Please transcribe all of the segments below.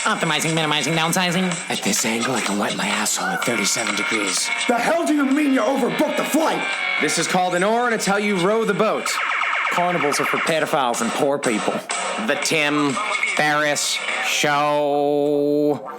Optimizing, minimizing, downsizing. At this angle, I can wipe my asshole at 37 degrees. The hell do you mean you overbooked the flight? This is called an oar, and it's how you row the boat. Carnivals are for pedophiles and poor people. The Tim Ferriss Show.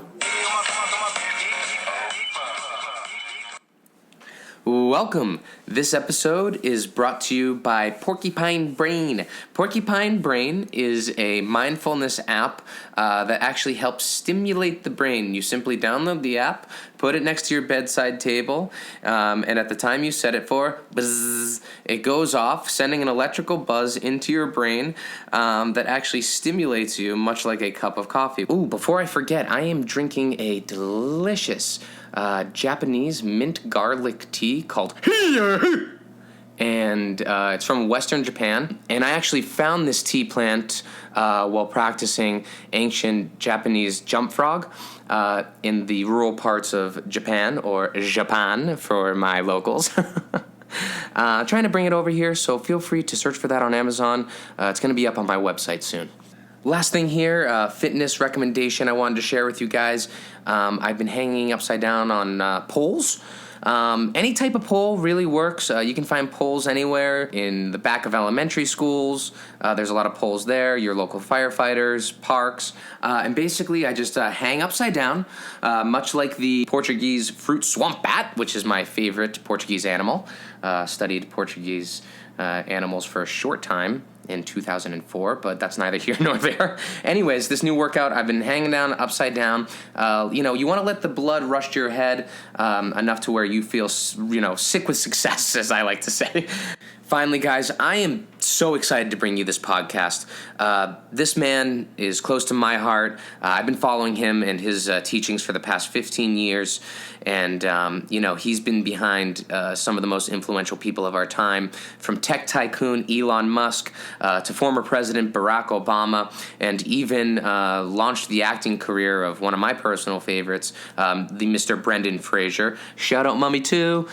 Welcome. This episode is brought to you by Porcupine Brain. Porcupine Brain is a mindfulness app that actually helps stimulate the brain. You simply download the app, put it next to your bedside table, and at the time you set it for, buzz, it goes off, sending an electrical buzz into your brain that actually stimulates you, much like a cup of coffee. Ooh, before I forget, I am drinking a delicious Japanese mint garlic tea called and it's from Western Japan. And I actually found this tea plant while practicing ancient Japanese jump frog in the rural parts of Japan, or Japan for my locals. Trying to bring it over here, so feel free to search for that on Amazon. It's going to be up on my website soon. Last thing here, fitness recommendation I wanted to share with you guys. I've been hanging upside down on poles. Any type of pole really works. You can find poles anywhere in the back of elementary schools. There's a lot of poles there, your local firefighters, parks. And basically, I just hang upside down, much like the Portuguese fruit swamp bat, which is my favorite Portuguese animal. Studied Portuguese animals for a short time in 2004, but that's neither here nor there. Anyways, this new workout, I've been hanging down upside down. You want to let the blood rush to your head enough to where you feel, sick with success, as I like to say. Finally, guys, I am so excited to bring you this podcast. This man is close to my heart. I've been following him and his teachings for the past 15 years. And, he's been behind some of the most influential people of our time, from tech tycoon Elon Musk to former President Barack Obama, and even launched the acting career of one of my personal favorites, the Mr. Brendan Fraser. Shout out, Mummy, too.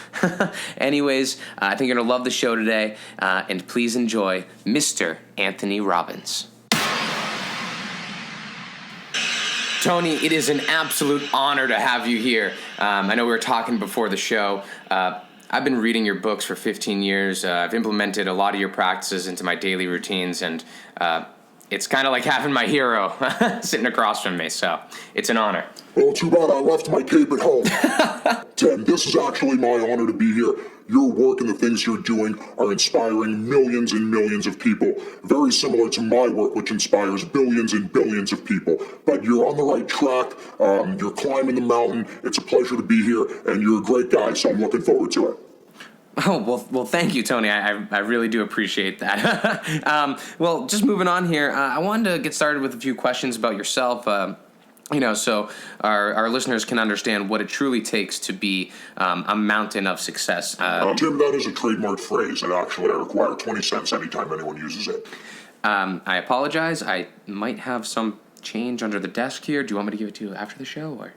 Anyways, I think you're going to love the show today, and please enjoy Mr. Anthony Robbins. Tony, it is an absolute honor to have you here. I know we were talking before the show. I've been reading your books for 15 years. I've implemented a lot of your practices into my daily routines, and it's kind of like having my hero sitting across from me, so it's an honor. Well, too bad I left my cape at home. Tim, this is actually my honor to be here. Your work and the things you're doing are inspiring millions and millions of people, very similar to my work, which inspires billions and billions of people. But you're on the right track. You're climbing the mountain. It's a pleasure to be here, and you're a great guy, so I'm looking forward to it. Oh, well, thank you, Tony. I really do appreciate that. Well, just moving on here, I wanted to get started with a few questions about yourself. So our listeners can understand what it truly takes to be a mountain of success. Tim, that is a trademarked phrase, and actually I require 20 cents anytime anyone uses it. I apologize. I might have some change under the desk here. Do you want me to give it to you after the show, or?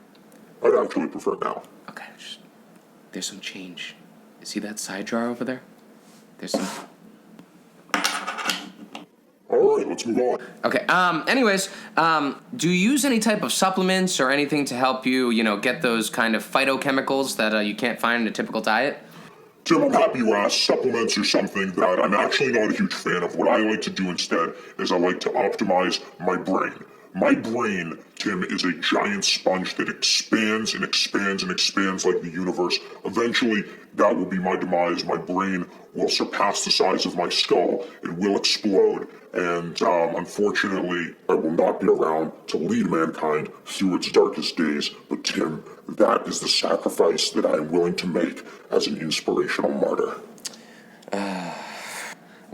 I'd actually prefer now. Okay, there's some change. See that side drawer over there? There's some... All right, let's move on. Okay, anyways, do you use any type of supplements or anything to help you, get those kind of phytochemicals that you can't find in a typical diet? Tim, I'm happy you asked. Supplements are something that I'm actually not a huge fan of. What I like to do instead is I like to optimize my brain. My brain, Tim, is a giant sponge that expands and expands and expands like the universe. Eventually, that will be my demise. My brain will surpass the size of my skull. It will explode. And unfortunately, I will not be around to lead mankind through its darkest days. But Tim, that is the sacrifice that I am willing to make as an inspirational martyr.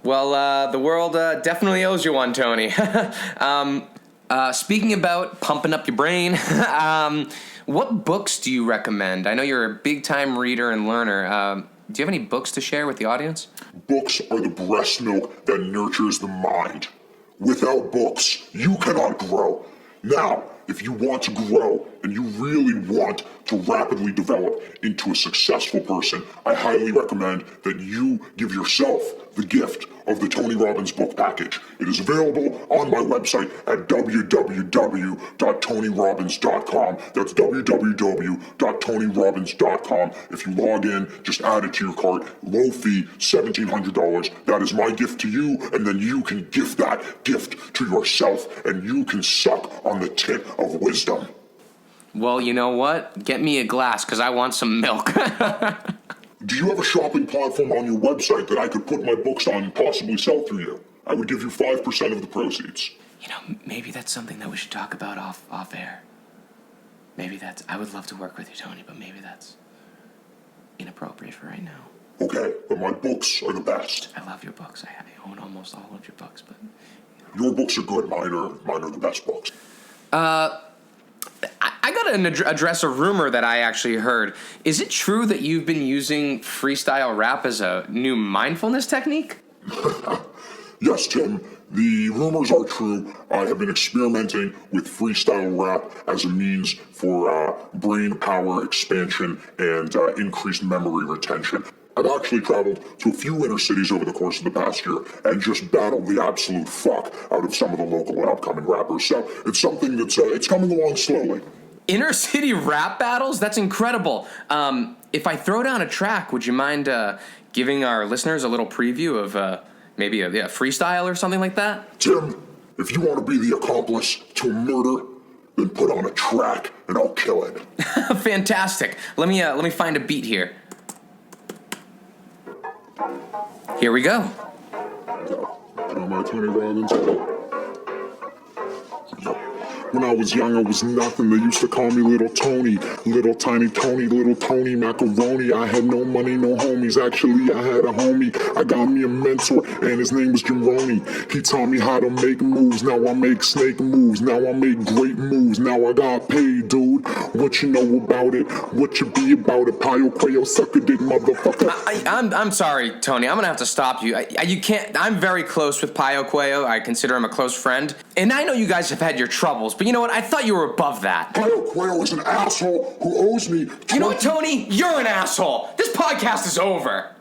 Well, the world definitely owes you one, Tony. Speaking about pumping up your brain, what books do you recommend? I know you're a big-time reader and learner. Do you have any books to share with the audience? Books are the breast milk that nurtures the mind. Without books, you cannot grow. Now, if you want to grow and you really want to rapidly develop into a successful person, I highly recommend that you give yourself the gift of the Tony Robbins book package. It is available on my website at www.tonyrobbins.com. That's www.tonyrobbins.com. If you log in, just add it to your cart. Low fee, $1,700. That is my gift to you, and then you can gift that gift to yourself, and you can suck on the tit of wisdom. Well, you know what? Get me a glass, because I want some milk. Do you have a shopping platform on your website that I could put my books on and possibly sell through you? I would give you 5% of the proceeds. You know, maybe that's something that we should talk about off air. Maybe that's... I would love to work with you, Tony, but maybe that's inappropriate for right now. Okay, but my books are the best. I love your books. I own almost all of your books, but... Your books are good. Mine are the best books. I got to address a rumor that I actually heard. Is it true that you've been using freestyle rap as a new mindfulness technique? Yes, Tim. The rumors are true. I have been experimenting with freestyle rap as a means for brain power expansion and increased memory retention. I've actually traveled to a few inner cities over the course of the past year and just battled the absolute fuck out of some of the local and upcoming rappers. So it's something that's it's coming along slowly. Inner city rap battles? That's incredible. If I throw down a track, would you mind giving our listeners a little preview of maybe a freestyle or something like that? Tim, if you want to be the accomplice to a murder, then put on a track and I'll kill it. Fantastic. Let me find a beat here. Here we go. My Tony Robbins. When I was young, I was nothing. They used to call me Little Tony, Little Tiny Tony, Little Tony Macaroni. I had no money, no homies. Actually, I had a homie. I got me a mentor, and his name was Jim Roney. He taught me how to make moves. Now I make snake moves. Now I make great moves. Now I got paid, dude. What you know about it? What you be about it? Pio Quayo, sucker dick, motherfucker. I'm sorry, Tony. I'm gonna have to stop you. You can't. I'm very close with Pio Quayo. I consider him a close friend, and I know you guys have had your troubles. But you know what? I thought you were above that. Pio Quayo is an asshole who owes me... You know what, Tony? You're an asshole. This podcast is over.